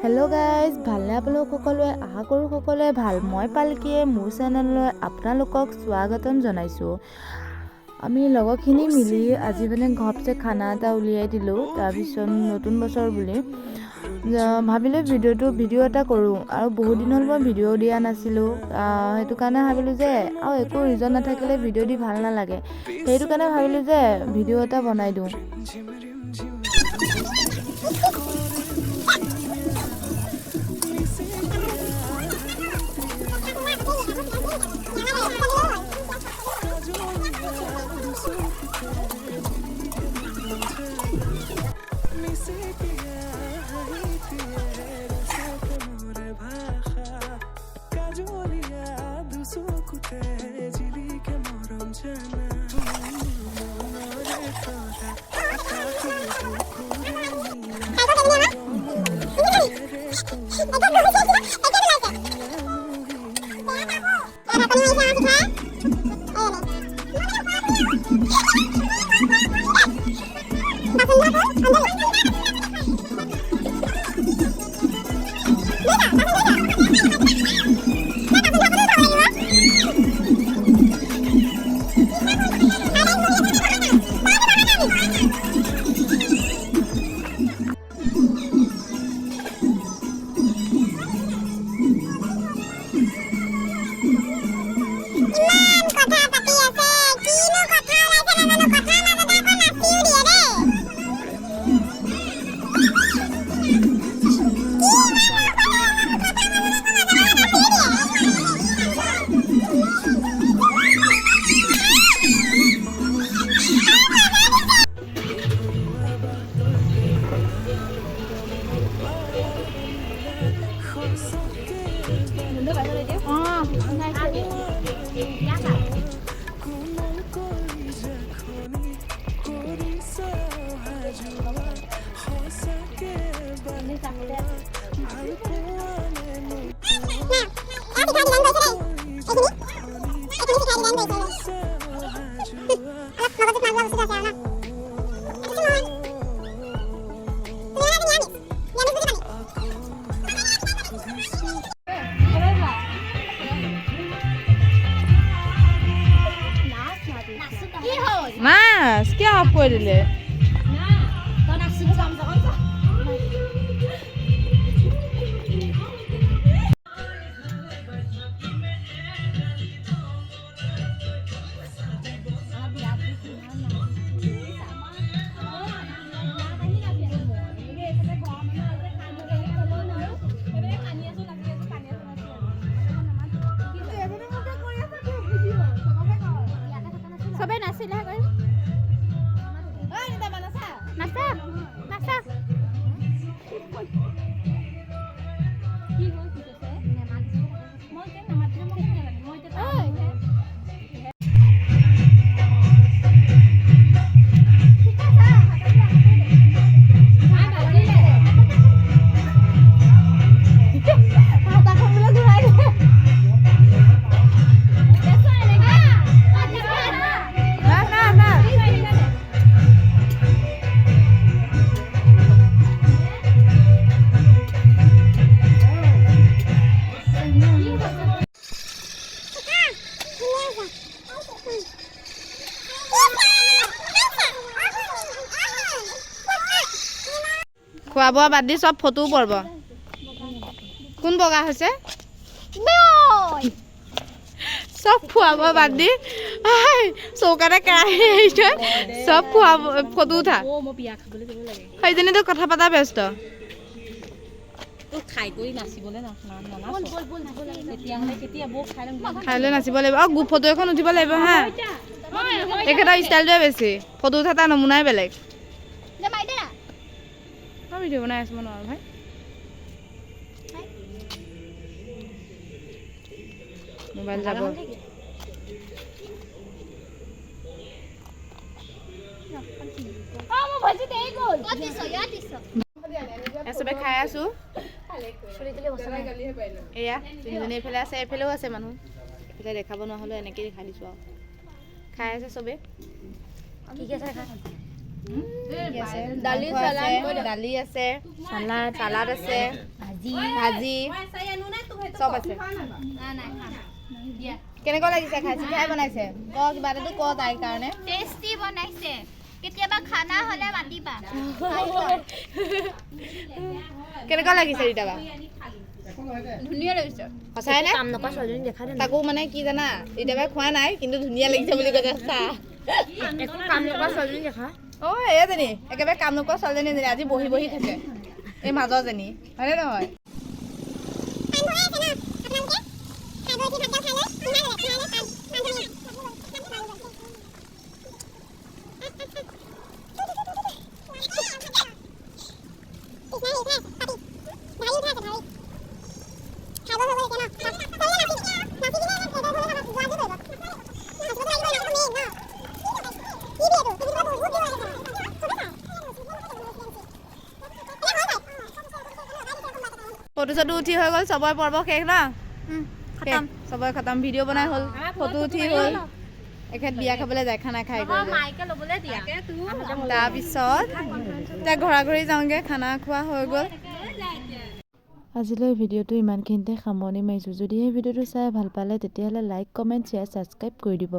Hello' guys, ভালনে আপোনালোক সকলোৱে? আশা কৰোঁ সকলোৱে ভাল। মই পালকিয়ে মোৰ চেনেললৈ আপোনালোকক স্বাগতম জনাইছোঁ। আমি লগৰখিনি মিলি আজি ঘপছে খানা এটা উলিয়াই দিলোঁ। তাৰপিছত নতুন বছৰ বুলি ভাবিলোঁ ভিডিঅ' এটা কৰোঁ। আৰু বহুত দিন হ'ল মই ভিডিঅ' দিয়া নাছিলোঁ, সেইটো কাৰণে ভাবিলোঁ যে আৰু একো ৰিজন নাথাকিলে ভিডিঅ' দি ভাল নালাগে। সেইটো কাৰণে ভাবিলোঁ যে ভিডিঅ' এটা বনাই দিওঁ। মাছ কিয় অফ কৰি দিলে? সবে নাছিলে খোৱা বোৱা বাদ দি চব ফটো পৰব। কোন বগা হৈছে? চব খোৱা বোৱা বাদ দি চৌকাতে কেৰাহী আহিছে, চব খোৱা ফটো উঠা। সেইজনীতো কথা পতা ব্যস্ত। খাই লৈ নাচিব লাগিব আৰু গ্ৰুপ ফটো এখন উঠিব লাগিব হা। তেখেতৰ ষ্টাইলটোৱে বেছি, ফটো উঠা তাৰ নমুনাই বেলেগ। ভিডিঅ' বনাই আছো নোৱাৰো ভাই। মোবাইল যাব। চবে খাই আছো। এয়া তিনিজনী এইফালে আছে, এইফালেও আছে মানুহ। এইফালে দেখাব নহ'লেও এনেকৈ দেখাই দিছো আৰু। খাই আছে চবে। দালি আছে, চালাড আছে, ভাজি চব আছে কেনেকুৱা লাগিছে খাই চিধাই বনাইছে ক কিবা এটাতো ক তাইৰ কাৰণে টেষ্টি বনাইছে কেতিয়াবা খানা হলে মাতিবা কেনেকুৱা লাগিছে ৰীতাবা ধুনীয়া লাগিছে সঁচাই নে কাম নকৰা ছোৱালীজনী দেখা নাই তাকো মানে কি জানা ৰীতাবাই খোৱা নাই কিন্তু ধুনীয়া লাগিছে বুলি কৈছে চাহ একো কাম নকৰা ছোৱালীজনী দেখা অঁ এজনী একেবাৰে কাম নকৰা ছোৱালীজনী এজনী আজি বহি বহি থাকে এই মাজৰজনী হয়নে নহয় ফটো চটো উঠি হৈ গ'ল চবৰে পৰ্ব শেষ ন খতম চবৰে খতম ভিডিঅ' বনাই হ'ল ফটো উঠি হ'ল এখেত বিয়া খাবলৈ যায় খানা খাই গ'ল মাইকে ল'বলৈ দিয়া তাৰপিছত এতিয়া ঘৰা ঘৰি যাওঁগৈ খানা খোৱা হৈ গ'ল আজিলৈ ভিডিঅ'টো ইমানখিনিতে সামৰণি মাৰিছোঁ যদিহে ভিডিঅ'টো চাই ভাল পালে তেতিয়াহ'লে লাইক কমেণ্ট শ্বেয়াৰ ছাবস্ক্ৰাইব কৰি দিব